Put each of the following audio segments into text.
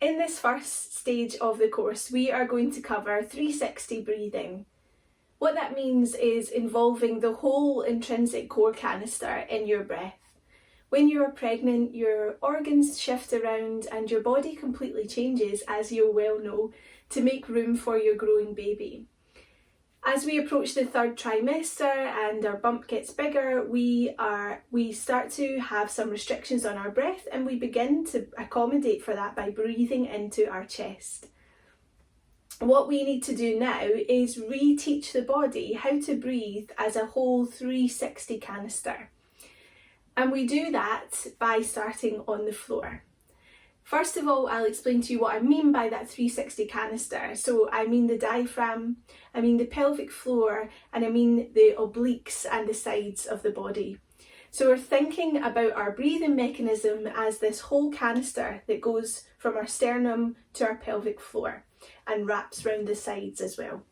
In this first stage of the course, we are going to cover 360 breathing. What that means is involving the whole intrinsic core canister in your breath. When you are pregnant, your organs shift around and your body completely changes, as you'll well know, to make room for your growing baby. As we approach the third trimester and our bump gets bigger, we start to have some restrictions on our breath, and we begin to accommodate for that by breathing into our chest. What we need to do now is reteach the body how to breathe as a whole 360 canister. And we do that by starting on the floor. First of all, I'll explain to you what I mean by that 360 canister. So I mean the diaphragm, I mean the pelvic floor, and I mean the obliques and the sides of the body. So we're thinking about our breathing mechanism as this whole canister that goes from our sternum to our pelvic floor and wraps round the sides as well.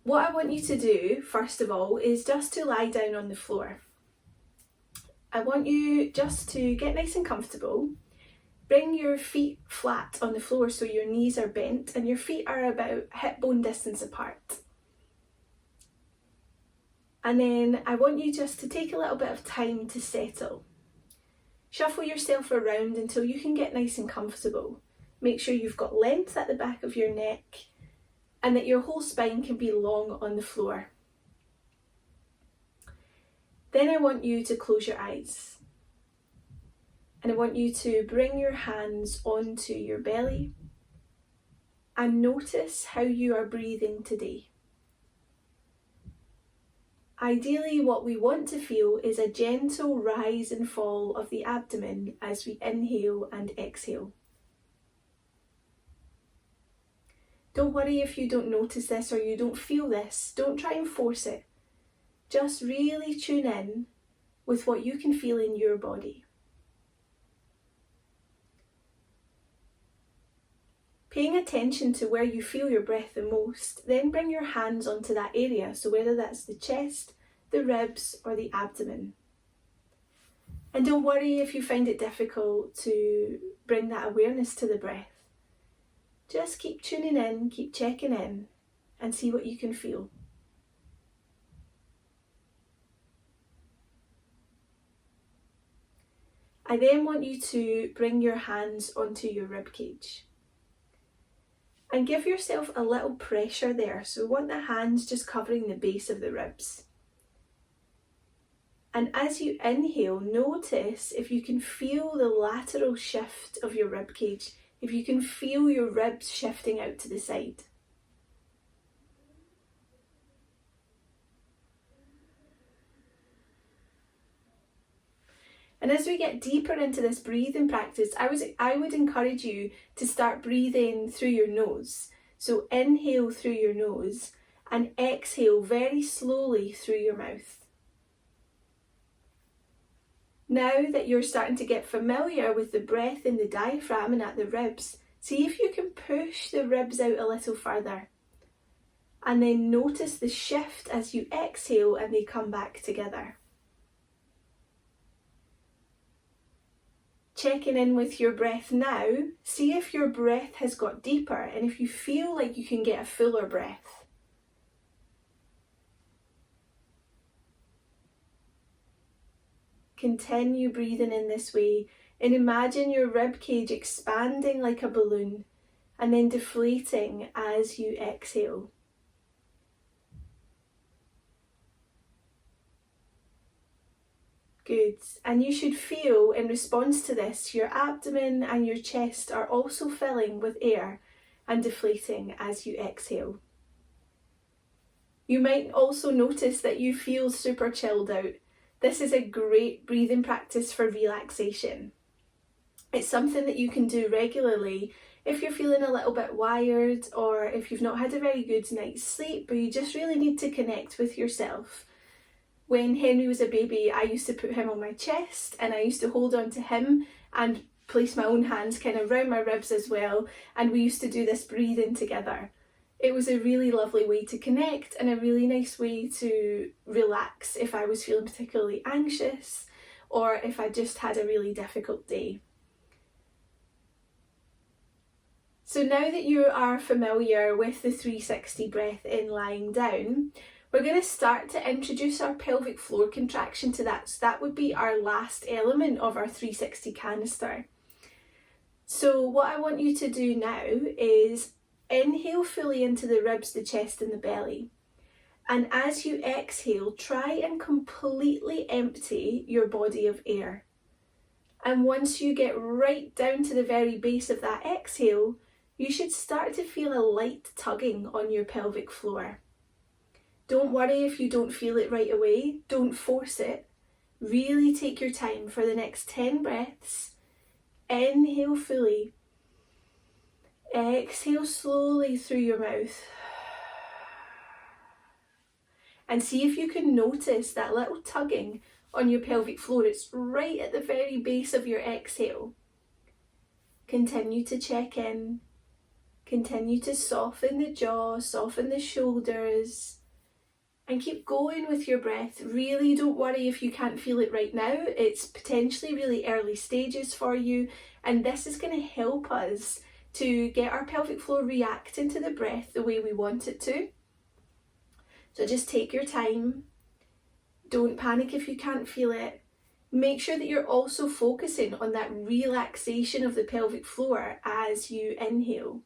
What I want you to do, first of all, is just to lie down on the floor. I want you just to get nice and comfortable. Bring your feet flat on the floor so your knees are bent and your feet are about hip bone distance apart. And then I want you just to take a little bit of time to settle. Shuffle yourself around until you can get nice and comfortable. Make sure you've got length at the back of your neck and that your whole spine can be long on the floor. Then I want you to close your eyes. And I want you to bring your hands onto your belly and notice how you are breathing today. Ideally, what we want to feel is a gentle rise and fall of the abdomen as we inhale and exhale. Don't worry if you don't notice this or you don't feel this. Don't try and force it. Just really tune in with what you can feel in your body. Paying attention to where you feel your breath the most, then bring your hands onto that area, so whether that's the chest, the ribs or the abdomen. And don't worry if you find it difficult to bring that awareness to the breath. Just keep tuning in, keep checking in and see what you can feel. I then want you to bring your hands onto your rib cage and give yourself a little pressure there. So we want the hands just covering the base of the ribs. And as you inhale, notice if you can feel the lateral shift of your rib cage, if you can feel your ribs shifting out to the side. And as we get deeper into this breathing practice, I would encourage you to start breathing through your nose. So inhale through your nose and exhale very slowly through your mouth. Now that you're starting to get familiar with the breath in the diaphragm and at the ribs, see if you can push the ribs out a little further. And then notice the shift as you exhale and they come back together. Checking in with your breath now, see if your breath has got deeper and if you feel like you can get a fuller breath. Continue breathing in this way and imagine your rib cage expanding like a balloon and then deflating as you exhale. Good. And you should feel in response to this, your abdomen and your chest are also filling with air and deflating as you exhale. You might also notice that you feel super chilled out. This is a great breathing practice for relaxation. It's something that you can do regularly if you're feeling a little bit wired or if you've not had a very good night's sleep, but you just really need to connect with yourself. When Henry was a baby, I used to put him on my chest and I used to hold on to him and place my own hands kind of around my ribs as well, and we used to do this breathing together. It was a really lovely way to connect and a really nice way to relax if I was feeling particularly anxious or if I just had a really difficult day. So now that you are familiar with the 360 breath in lying down, we're going to start to introduce our pelvic floor contraction to that. So that would be our last element of our 360 canister. So what I want you to do now is inhale fully into the ribs, the chest and the belly. And as you exhale, try and completely empty your body of air. And once you get right down to the very base of that exhale, you should start to feel a light tugging on your pelvic floor. Don't worry if you don't feel it right away. Don't force it. Really take your time for the next 10 breaths. Inhale fully. Exhale slowly through your mouth. And see if you can notice that little tugging on your pelvic floor. It's right at the very base of your exhale. Continue to check in. Continue to soften the jaw, soften the shoulders, and keep going with your breath. Really don't worry if you can't feel it right now. It's potentially really early stages for you, and this is going to help us to get our pelvic floor reacting to the breath the way we want it to. So just take your time. Don't panic if you can't feel it. Make sure that you're also focusing on that relaxation of the pelvic floor as you inhale.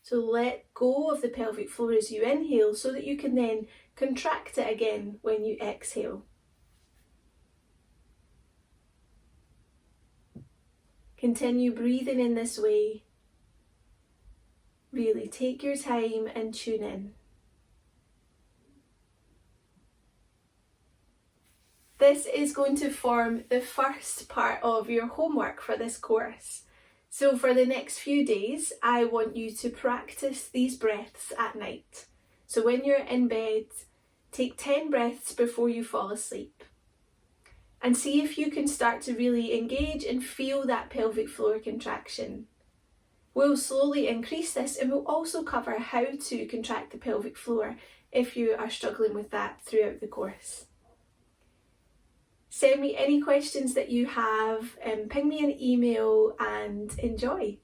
So let go of the pelvic floor as you inhale so that you can then contract it again when you exhale. Continue breathing in this way. Really take your time and tune in. This is going to form the first part of your homework for this course. So for the next few days, I want you to practice these breaths at night. So when you're in bed, take 10 breaths before you fall asleep. And see if you can start to really engage and feel that pelvic floor contraction. We'll slowly increase this, and we'll also cover how to contract the pelvic floor if you are struggling with that throughout the course. Send me any questions that you have, ping me an email and enjoy.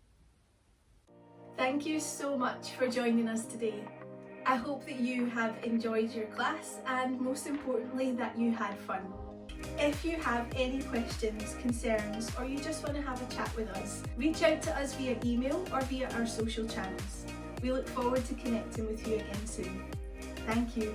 Thank you so much for joining us today. I hope that you have enjoyed your class and most importantly that you had fun. If you have any questions, concerns, or you just want to have a chat with us, reach out to us via email or via our social channels. We look forward to connecting with you again soon. Thank you.